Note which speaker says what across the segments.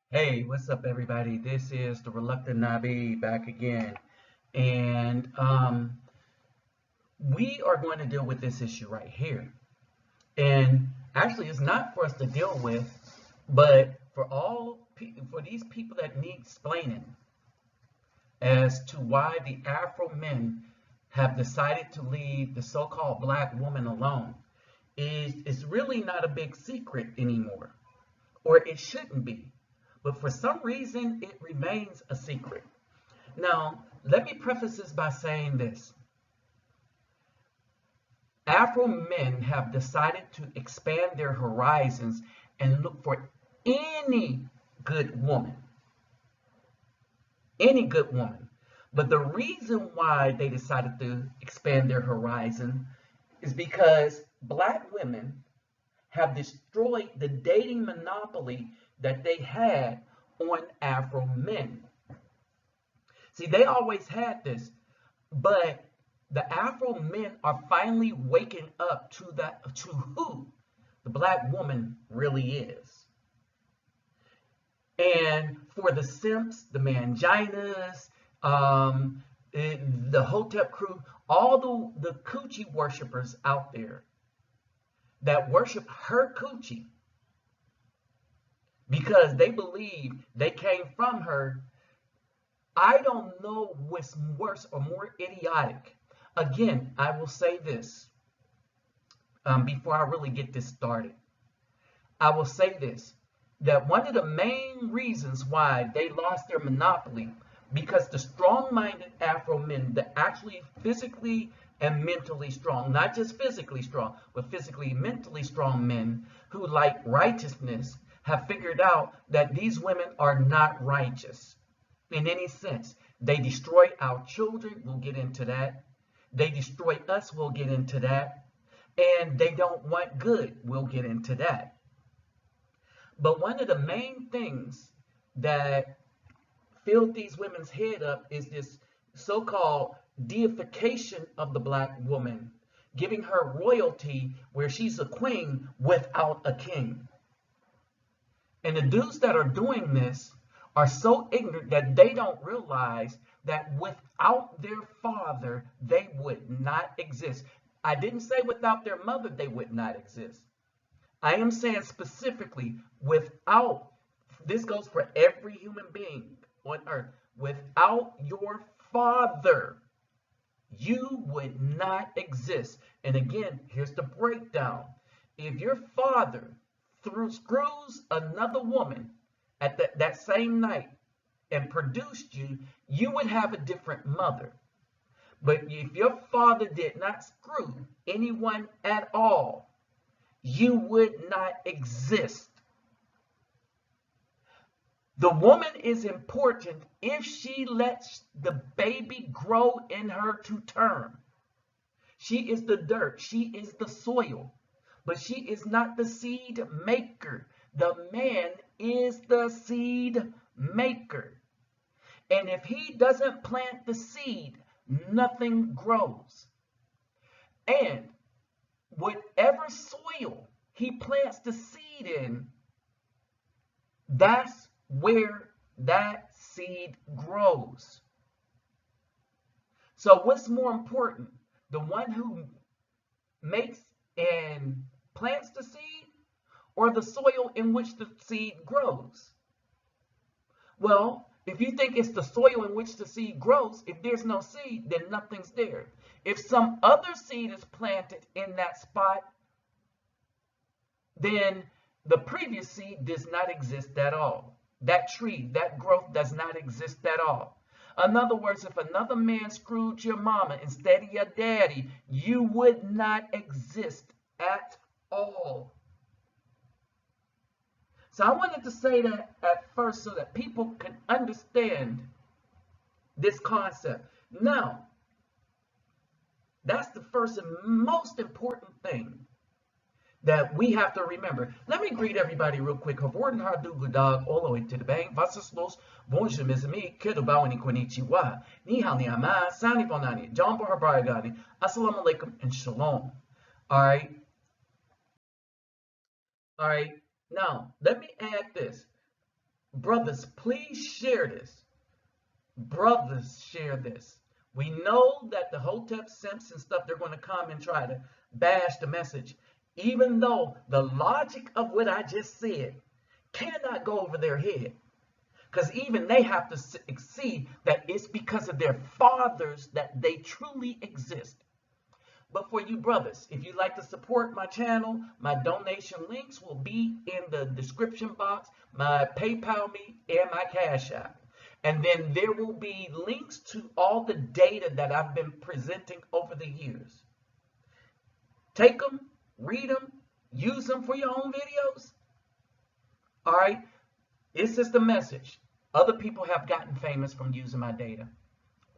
Speaker 1: Hey, what's up, everybody? This is the Reluctant Nabi back again. And we are going to deal with this issue right here. And actually, it's not for us to deal with, but for these people that need explaining as to why the Afro men have decided to leave the so-called black woman alone. It's really not a big secret anymore, or it shouldn't be. But for some reason, it remains a secret. Now, let me preface this by saying this. Afro men have decided to expand their horizons and look for any good woman. Any good woman. But the reason why they decided to expand their horizon is because black women have destroyed the dating monopoly that they had on Afro men. See, they always had this, but the Afro men are finally waking up to who the black woman really is. And for the simps, the manginas, the Hotep crew, all the coochie worshipers out there that worship her coochie because they believe they came from her. I don't know what's worse or more idiotic. Again, I will say this before I really get this started. I will say this, that one of the main reasons why they lost their monopoly, because the strong-minded Afro men, the actually physically and mentally strong, not just physically strong, but physically and mentally strong men who like righteousness, have figured out that these women are not righteous in any sense. They destroy our children, we'll get into that. They destroy us, we'll get into that. And they don't want good, we'll get into that. But one of the main things that filled these women's head up is this so-called deification of the black woman, giving her royalty where she's a queen without a king. And the dudes that are doing this are so ignorant that they don't realize that without their father, they would not exist. I didn't say without their mother, they would not exist. I am saying specifically without, this goes for every human being on earth, without your father, you would not exist. And again, here's the breakdown. If your father screws another woman at that same night and produced you, you would have a different mother. But if your father did not screw anyone at all, you would not exist. The woman is important if she lets the baby grow in her to term. She is the dirt, she is the soil, but she is not the seed maker. The man is the seed maker. And if he doesn't plant the seed, nothing grows. And whatever soil he plants the seed in, that's where that seed grows. So what's more important? The one who makes and plants the seed, or the soil in which the seed grows? Well, if you think it's the soil in which the seed grows, if there's no seed, then nothing's there. If some other seed is planted in that spot, then the previous seed does not exist at all. That tree, that growth does not exist at all. In other words, if another man screwed your mama instead of your daddy, you would not exist at all. So I wanted to say that at first so that people can understand this concept. Now, that's the first and most important thing that we have to remember. Let me greet everybody real quick. Havorden Hadu Gudag Olo to the bank. Vasas los bonjour mes amis. Kedobawani konnichiwa. Ni hao ni ama. Sani bonani. John Boharbaragani. Assalamu alaikum and shalom. All right. All right. Now, let me add this. Brothers, please share this. Brothers, share this. We know that the Hotep simps and stuff, they're going to come and try to bash the message, even though the logic of what I just said cannot go over their head. Because even they have to see that it's because of their fathers that they truly exist. But for you brothers, if you'd like to support my channel, my donation links will be in the description box, my PayPal me, and my Cash App. And then there will be links to all the data that I've been presenting over the years. Take them, read them, use them for your own videos. All right? It's just a message. Other people have gotten famous from using my data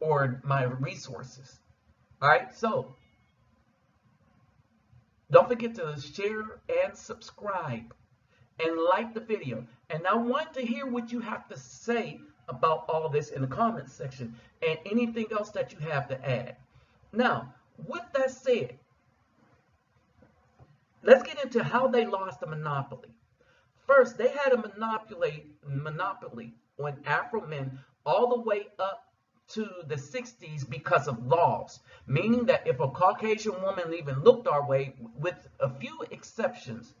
Speaker 1: or my resources. All right? So, don't forget to share and subscribe and like the video. And I want to hear what you have to say about all this in the comments section and anything else that you have to add. Now, with that said, let's get into how they lost the monopoly. First, they had a monopoly on Afro men all the way up to the 60s because of laws, meaning that if a Caucasian woman even looked our way, with a few exceptions,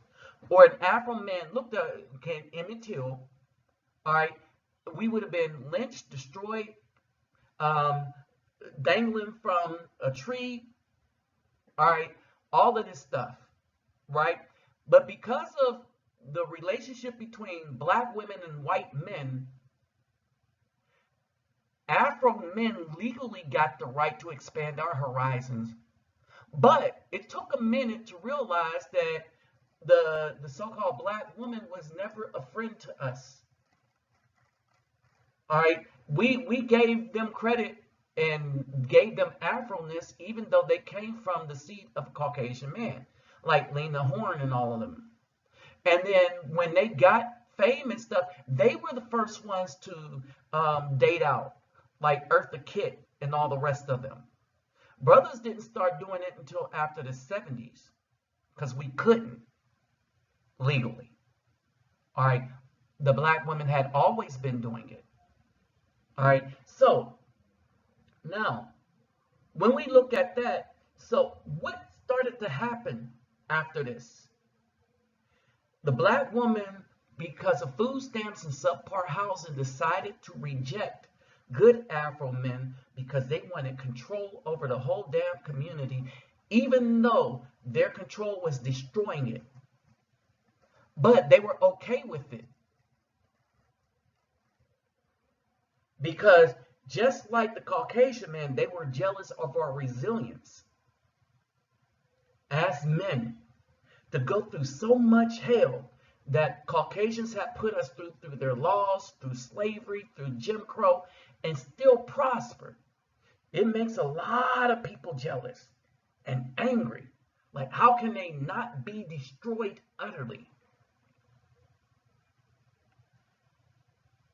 Speaker 1: or an Afro man looked at Emmett Till, all right, we would have been lynched, destroyed, dangling from a tree, all right, all of this stuff, right? But because of the relationship between black women and white men, Afro men legally got the right to expand our horizons. But it took a minute to realize that the so-called black woman was never a friend to us. All right, we gave them credit and gave them Afro-ness even though they came from the seed of a Caucasian man, like Lena Horne and all of them. And then when they got fame and stuff, they were the first ones to date out, like Eartha Kitt and all the rest of them. Brothers didn't start doing it until after the 70s because we couldn't legally. All right, the black women had always been doing it. All right, so now when we look at that, so what started to happen after this? The black woman, because of food stamps and subpar housing, decided to reject good Afro men because they wanted control over the whole damn community, even though their control was destroying it. But they were okay with it. Because just like the Caucasian men, they were jealous of our resilience as men to go through so much hell that Caucasians have put us through their laws, through slavery, through Jim Crow, and still prosper. It makes a lot of people jealous and angry. Like, how can they not be destroyed utterly?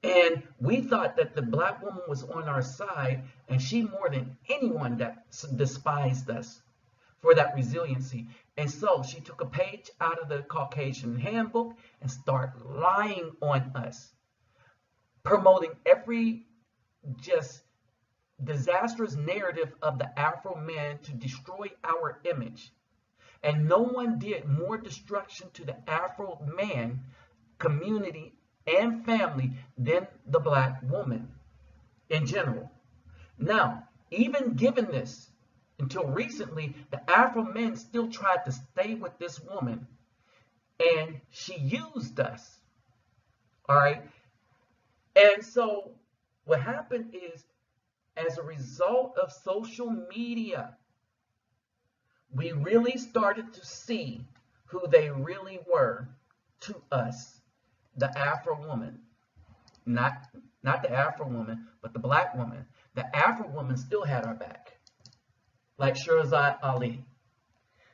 Speaker 1: And we thought that the black woman was on our side, and she more than anyone that despised us for that resiliency. And so she took a page out of the Caucasian handbook and started lying on us, promoting every just disastrous narrative of the Afro man to destroy our image. And no one did more destruction to the Afro man community and family than the black woman in general. Now, even given this, until recently, the Afro men still tried to stay with this woman, and she used us. All right. And so what happened is, as a result of social media, we really started to see who they really were to us, the Afro woman. Not the Afro woman, but the black woman. The Afro woman still had our back, like Shirazad Ali.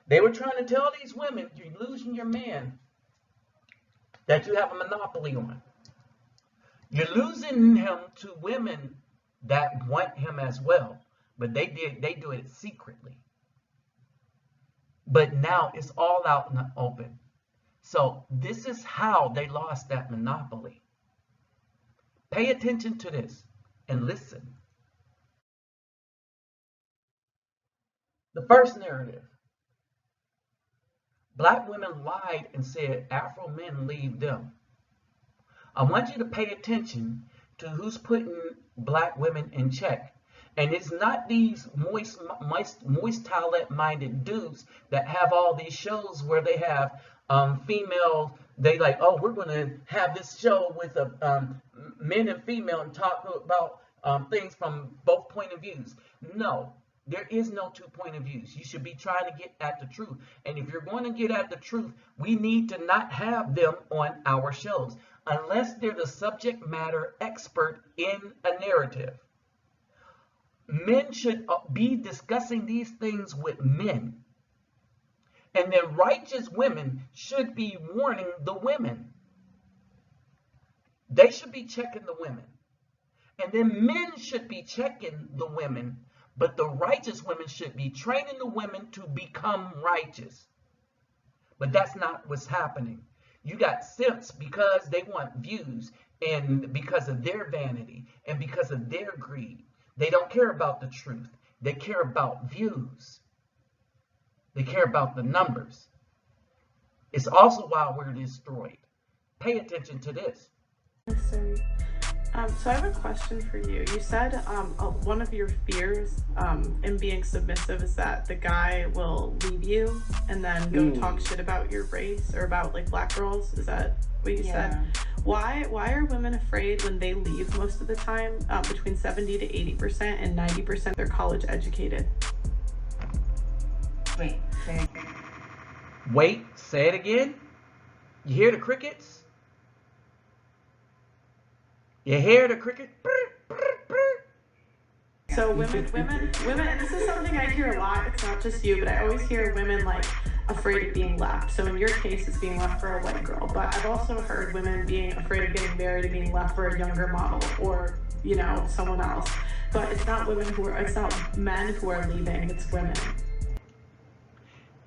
Speaker 1: They were trying to tell these women, you're losing your man that you have a monopoly on. You're losing him to women that want him as well, but they do it secretly. But now it's all out in the open. So this is how they lost that monopoly. Pay attention to this and listen. The first narrative. Black women lied and said Afro men leave them. I want you to pay attention to who's putting black women in check. And it's not these moist toilet-minded dudes that have all these shows where they have female, they like, oh, we're going to have this show with men and female and talk about things from both point of views. No, there is no two point of views. You should be trying to get at the truth. And if you're going to get at the truth, we need to not have them on our shows unless they're the subject matter expert in a narrative. Men should be discussing these things with men. And then righteous women should be warning the women. They should be checking the women. And then men should be checking the women. But the righteous women should be training the women to become righteous. But that's not what's happening. You got simps because they want views and because of their vanity and because of their greed. They don't care about the truth. They care about views. They care about the numbers. It's also why we're destroyed. Pay attention to this.
Speaker 2: Sorry. So I have a question for you. You said one of your fears in being submissive is that the guy will leave you and then go talk shit about your race or about like black girls. Is that what you said? Why are women afraid when they leave most of the time? Between 70 to 80% and 90% they're college educated.
Speaker 1: Wait, say it again. You hear the crickets? You hear the cricket?
Speaker 2: So women, and this is something I hear a lot. It's not just you, but I always hear women like afraid of being left. So in your case, it's being left for a white girl. But I've also heard women being afraid of getting married and being left for a younger model or, you know, someone else. But it's not it's not men who are leaving, it's women.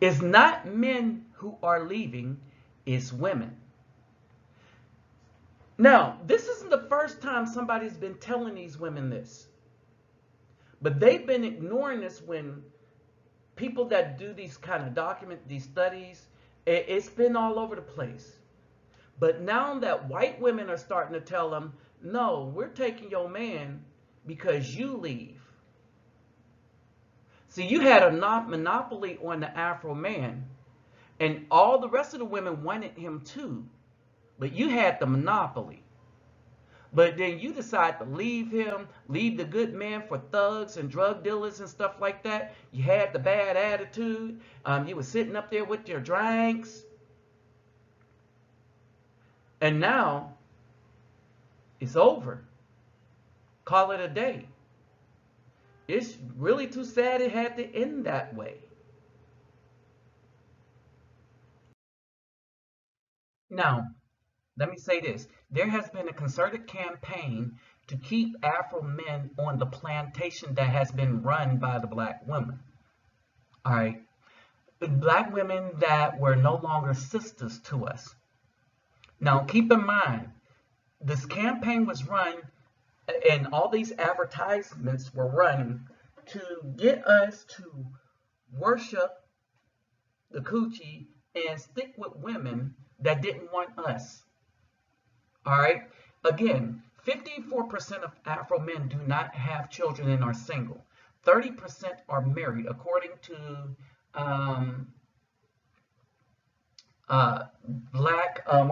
Speaker 1: It's not men who are leaving, it's women. Now, this isn't the first time somebody's been telling these women this. But they've been ignoring this when people that do these kind of these studies, it's been all over the place. But now that white women are starting to tell them, no, we're taking your man because you leave. See, you had a monopoly on the Afro man, and all the rest of the women wanted him too. But you had the monopoly. But then you decide to leave him, leave the good man for thugs and drug dealers and stuff like that. You had the bad attitude. You were sitting up there with your drinks. And now it's over. Call it a day. It's really too sad it had to end that way. Now, let me say this. There has been a concerted campaign to keep Afro men on the plantation that has been run by the black women. All right. Black women that were no longer sisters to us. Now, keep in mind, this campaign was run and all these advertisements were run to get us to worship the coochie and stick with women that didn't want us. All right. Again, 54% of Afro men do not have children and are single. 30% are married, according to black.com.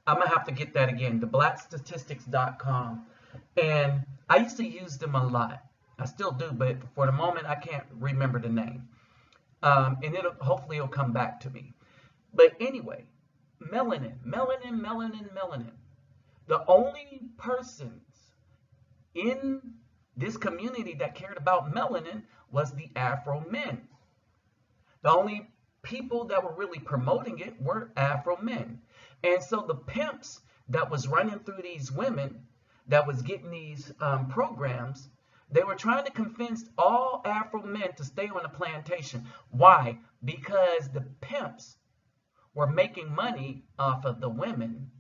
Speaker 1: I'm gonna have to get that again. The blackstatistics.com, and I used to use them a lot. I still do, but for the moment, I can't remember the name. And hopefully it'll come back to me. But anyway, melanin. The only persons in this community that cared about melanin was the Afro men. The only people that were really promoting it were Afro men. And so the pimps that was running through these women, that was getting these programs, they were trying to convince all Afro men to stay on the plantation. Why? Because the pimps were making money off of the women.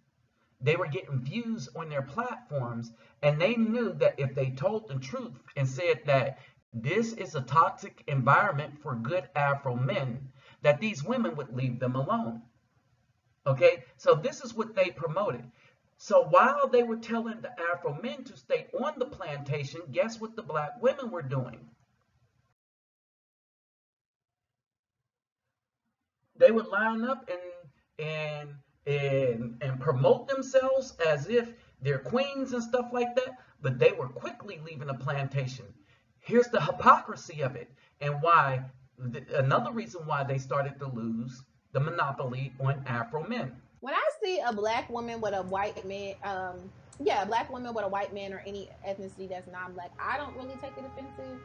Speaker 1: They were getting views on their platforms, and they knew that if they told the truth and said that this is a toxic environment for good Afro men, that these women would leave them alone. Okay, so this is what they promoted. So while they were telling the Afro men to stay on the plantation, guess what the black women were doing? They would line up and promote themselves as if they're queens and stuff like that, but they were quickly leaving the plantation. Here's the hypocrisy of it, and why another reason why they started to lose the monopoly on Afro men.
Speaker 3: When I see a black woman with a white man, a black woman with a white man or any ethnicity that's non-black, I don't really take it offensive.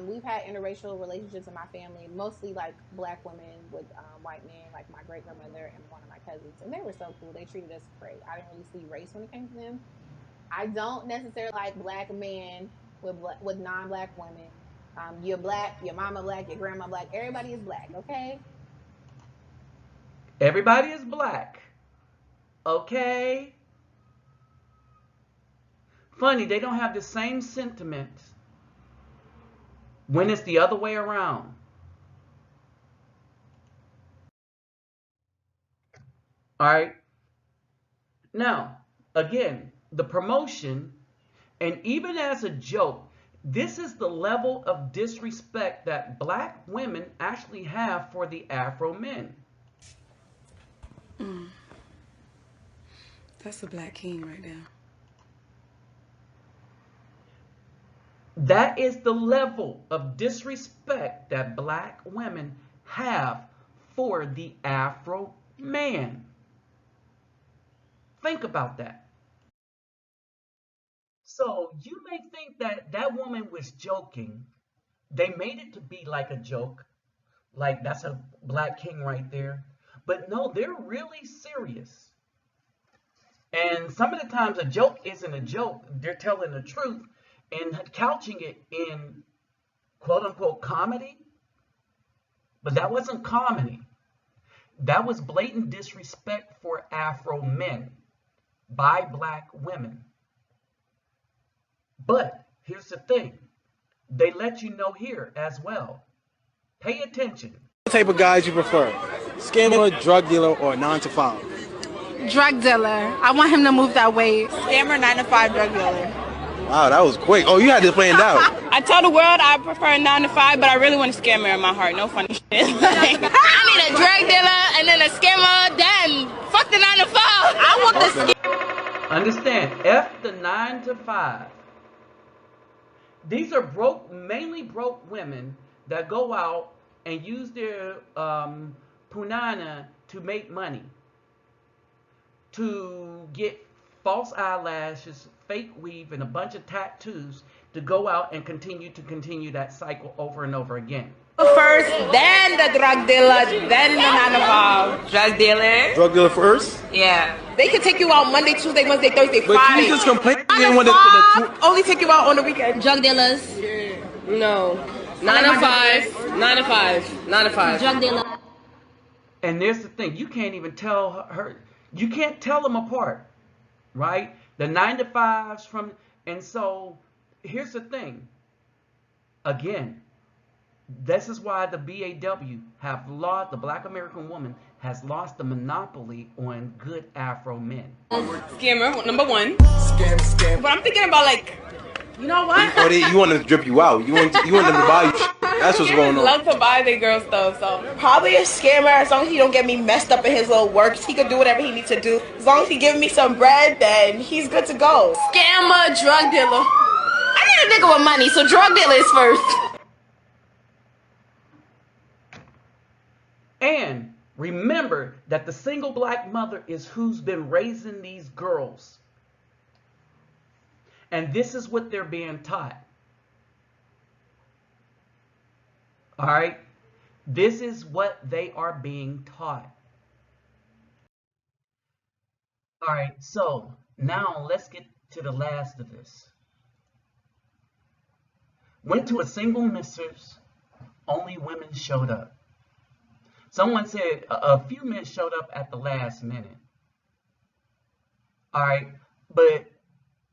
Speaker 3: We've had interracial relationships in my family, mostly like black women with white men, like my great grandmother and one of my cousins, and they were so cool. They treated us great. I didn't really see race when it came to them. I don't necessarily like black men with non-black women. You're black, your mama black, your grandma black. Everybody is black, okay?
Speaker 1: Everybody is black, okay? Funny, they don't have the same sentiment when it's the other way around. All right. Now, again, the promotion, and even as a joke, this is the level of disrespect that black women actually have for the Afro men.
Speaker 4: That's a black king right there.
Speaker 1: That is the level of disrespect that black women have for the Afro man. Think about that. So you may think that that woman was joking. They made it to be like a joke, like that's a black king right there. But no, they're really serious. And some of the times a joke isn't a joke. They're telling the truth and couching it in quote unquote comedy. But that wasn't comedy. That was blatant disrespect for Afro men by black women. But here's the thing. They let you know here as well. Pay attention.
Speaker 5: What type of guys you prefer? Scammer, drug dealer, or 9 to 5?
Speaker 6: Drug dealer. I want him to move that weight.
Speaker 7: Scammer, 9 to 5, drug dealer.
Speaker 5: Wow, that was quick. Oh, you had this planned out.
Speaker 7: I tell the world I prefer 9 to 5, but I really want a scammer in my heart. No funny shit. I need a drug dealer and then a scammer. Then fuck the 9 to 5. I want the scammer.
Speaker 1: Understand, F the 9 to 5. These are broke, mainly broke women that go out and use their punana to make money, to get false eyelashes, fake weave, and a bunch of tattoos to go out and continue that cycle over and over again.
Speaker 7: First, then the drug dealer, then the 9 to 5. Drug dealer.
Speaker 5: Drug dealer first?
Speaker 7: Yeah. They can take you out Monday, Tuesday, Wednesday, Thursday,
Speaker 5: But
Speaker 7: Friday.
Speaker 5: you just complain
Speaker 7: Only take you out on the weekend.
Speaker 6: Drug dealers.
Speaker 7: No. 9 to 5. 9 to 5. 9 to 5.
Speaker 6: Drug dealer.
Speaker 1: And there's the thing, you can't even tell her, you can't tell them apart, right? The 9 to 5s from, and so here's the thing. Again, this is why the BAW have lost, the Black American woman has lost the monopoly on good Afro men.
Speaker 7: Scammer, number 1. Scam. But I'm thinking about like, you know what?
Speaker 5: Or you want them to drip you out. You want them to buy you shit. That's what's going on.
Speaker 7: Love to buy the girl stuff, so probably a scammer as long as he don't get me messed up in his little works. He can do whatever he needs to do. As long as he give me some bread, then he's good to go. Scammer, drug dealer. I need a nigga with money, so drug dealer is first.
Speaker 1: And remember that the single black mother is who's been raising these girls. And this is what they're being taught. All right? This is what they are being taught. All right, so now let's get to the last of this. Went to a single mistress, only women showed up. Someone said a few men showed up at the last minute. All right, but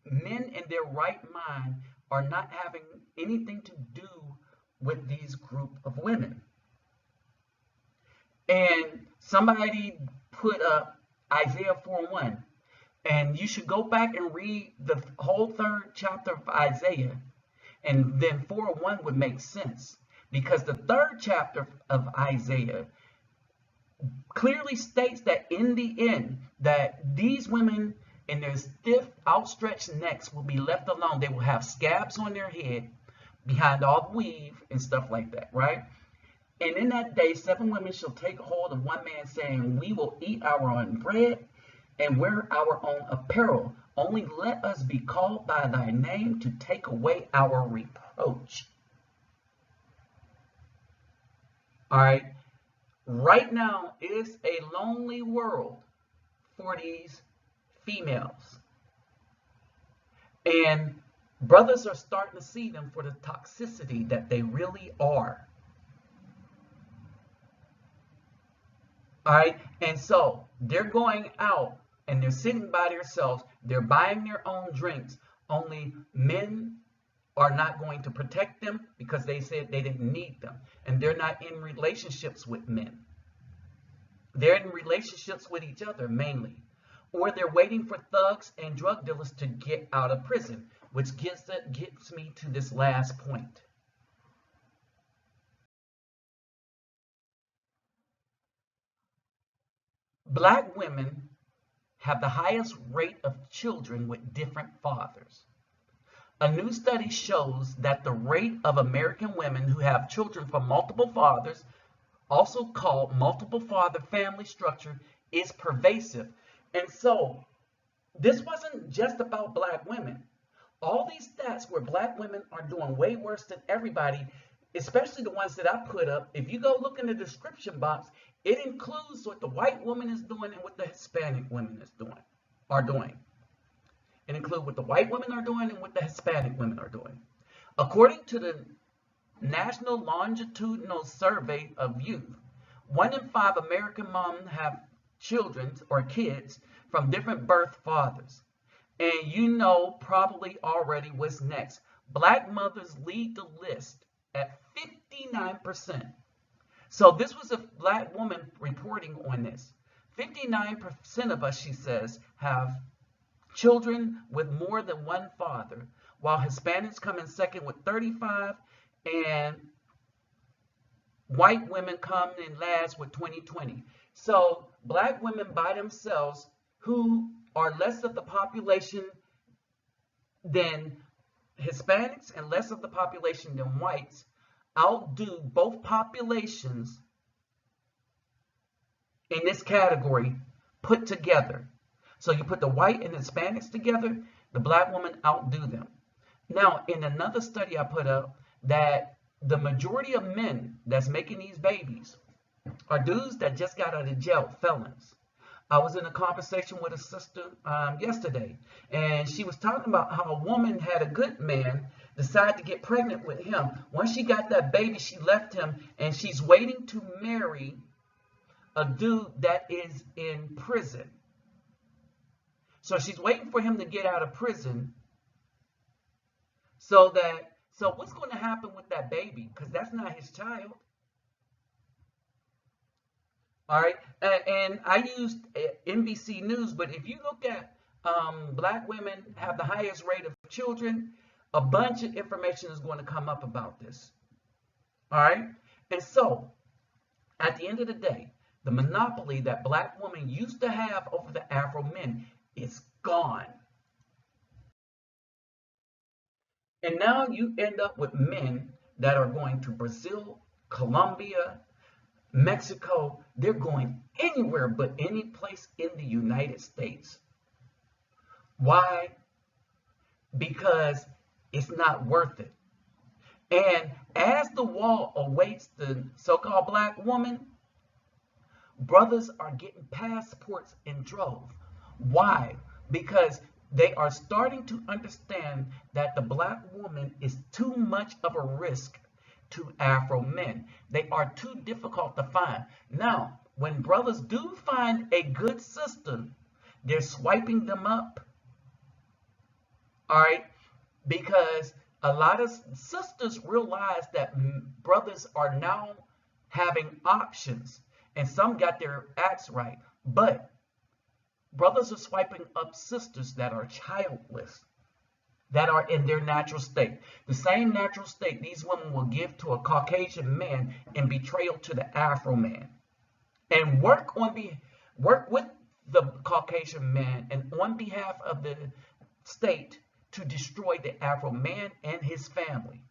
Speaker 1: men in their right mind are not having anything to do with these group of women. And somebody put up Isaiah 4:1, and you should go back and read the whole 3rd chapter of Isaiah, and then 4:1 would make sense, because the 3rd chapter of Isaiah clearly states that in the end, that these women and their stiff, outstretched necks will be left alone. They will have scabs on their head behind all the weave and stuff like that, right? And in that day, 7 women shall take hold of one man, saying, we will eat our own bread and wear our own apparel. Only let us be called by thy name to take away our reproach. All right. Right now, it is a lonely world for these females. And brothers are starting to see them for the toxicity that they really are. All right. And so they're going out and they're sitting by themselves. They're buying their own drinks. Only men are not going to protect them because they said they didn't need them. And they're not in relationships with men. They're in relationships with each other mainly. Or they're waiting for thugs and drug dealers to get out of prison, which gets me to this last point. Black women have the highest rate of children with different fathers. A new study shows that the rate of American women who have children from multiple fathers, also called multiple father family structure, is pervasive. And so this wasn't just about black women. All these stats where black women are doing way worse than everybody, especially the ones that I put up. If you go look in the description box, it includes what the white woman is doing and what the Hispanic women are doing. It includes what the white women are doing and what the Hispanic women are doing. According to the National Longitudinal Survey of Youth, 1 in 5 American moms have children or kids from different birth fathers. And you know probably already what's next. Black mothers lead the list at 59%. So this was a black woman reporting on this. 59% of us, she says, have children with more than one father, while Hispanics come in second with 35, and white women come in last with 20. So black women by themselves, who are less of the population than Hispanics and less of the population than whites, outdo both populations in this category put together. So you put the white and Hispanics together, the black women outdo them. Now, in another study I put up, that the majority of men that's making these babies are dudes that just got out of jail, felons. I was in a conversation with a sister yesterday, and she was talking about how a woman had a good man decide to get pregnant with him. Once she got that baby, she left him, and she's waiting to marry a dude that is in prison. So she's waiting for him to get out of prison. So what's going to happen with that baby? Because that's not his child. All right, and I used NBC News, but if you look at black women have the highest rate of children, a bunch of information is going to come up about this. All right, and so at the end of the day, the monopoly that black women used to have over the Afro men is gone. And now you end up with men that are going to Brazil, Colombia, Mexico. They're going anywhere but any place in the United States. Why? Because it's not worth it. And as the wall awaits the so-called black woman, brothers are getting passports in droves. Why? Because they are starting to understand that the black woman is too much of a risk to Afro men. They are too difficult to find. Now, when brothers do find a good sister, they're swiping them up. All right, because a lot of sisters realize that brothers are now having options, and some got their acts right, but brothers are swiping up sisters that are childless, that are in their natural state. The same natural state these women will give to a Caucasian man in betrayal to the Afro man, and work with the Caucasian man and on behalf of the state to destroy the Afro man and his family.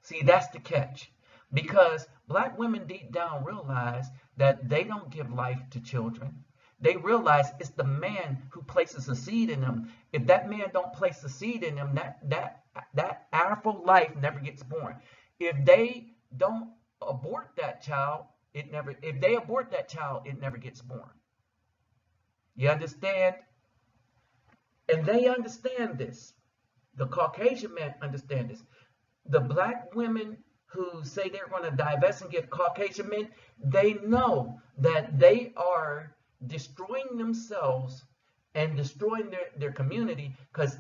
Speaker 1: See, that's the catch. Because black women deep down realize that they don't give life to children. They realize it's the man who places a seed in them. If that man don't place a seed in them, that Afro life never gets born. If they don't abort that child, if they abort that child, it never gets born. You understand? And they understand this. The Caucasian men understand this. The black women who say they're going to divest and give Caucasian men, they know that they are destroying themselves and destroying their community, because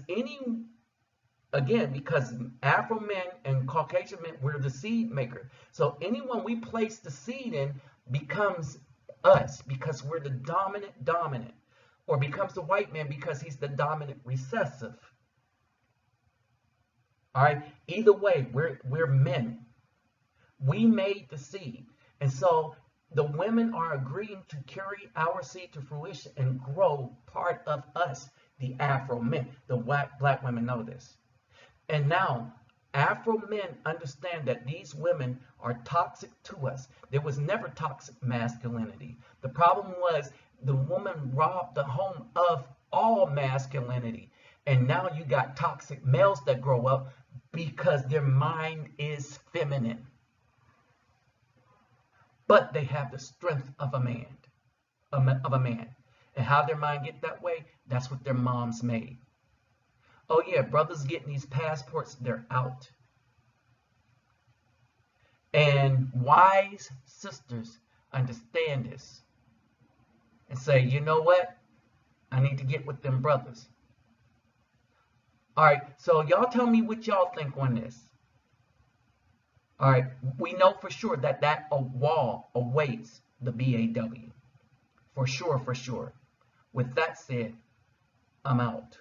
Speaker 1: because Afro men and Caucasian men, we're the seed maker. So anyone we place the seed in becomes us, because we're the dominant, or becomes the white man because he's the dominant recessive. All right, either way, we're men. We made the seed, and so the women are agreeing to carry our seed to fruition and grow part of us, the Afro men. The black women know this. And now, Afro men understand that these women are toxic to us. There was never toxic masculinity. The problem was the woman robbed the home of all masculinity. And now you got toxic males that grow up because their mind is feminine. But they have the strength of a man. And how their mind get that way, that's what their moms made. Oh yeah, brothers getting these passports, they're out. And wise sisters understand this and say, you know what? I need to get with them brothers. All right, so y'all tell me what y'all think on this. All right, we know for sure that a wall awaits the BAW. For sure. With that said, I'm out.